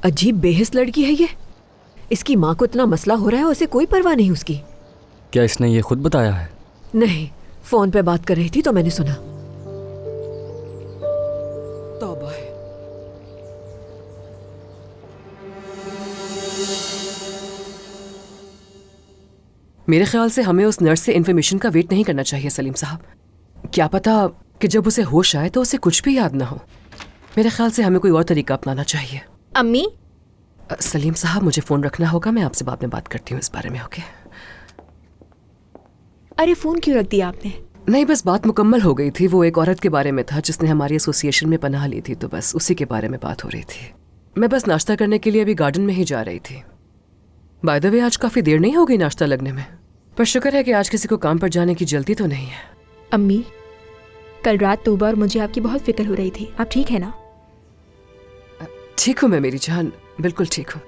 अजीब बेहिस लड़की है ये। इसकी माँ को इतना मसला हो रहा है, उसे कोई परवाह नहीं उसकी। क्या इसने ये खुद बताया है? नहीं, फोन पे बात कर रही थी तो मैंने सुना। तौबा है। मेरे ख्याल से हमें उस नर्स से इन्फॉर्मेशन का वेट नहीं करना चाहिए सलीम साहब। क्या पता कि जब उसे होश आए तो उसे कुछ भी याद ना हो। मेरे ख्याल से हमें कोई और तरीका अपनाना चाहिए। अम्मी, सलीम साहब मुझे फोन रखना होगा, मैं आपसे बाद में बात करती हूँ इस बारे में। ओके? अरे फोन क्यों रख दिया आपने? नहीं, बस बात मुकम्मल हो गई थी। वो एक औरत के बारे में था जिसने हमारी एसोसिएशन में पनाह ली थी, तो बस उसी के बारे में बात हो रही थी। मैं बस नाश्ता करने के लिए अभी गार्डन में ही जा रही थी। बाय द वे, आज काफी देर नहीं हो गई नाश्ता लगने में, पर शुक्र है कि आज किसी को काम पर जाने की जल्दी तो नहीं है। अम्मी, कल रात तोबा और मुझे आपकी बहुत फिक्र हो रही थी। आप ठीक है ना? ठीक हूँ मैं मेरी जान, बिल्कुल ठीक हूँ।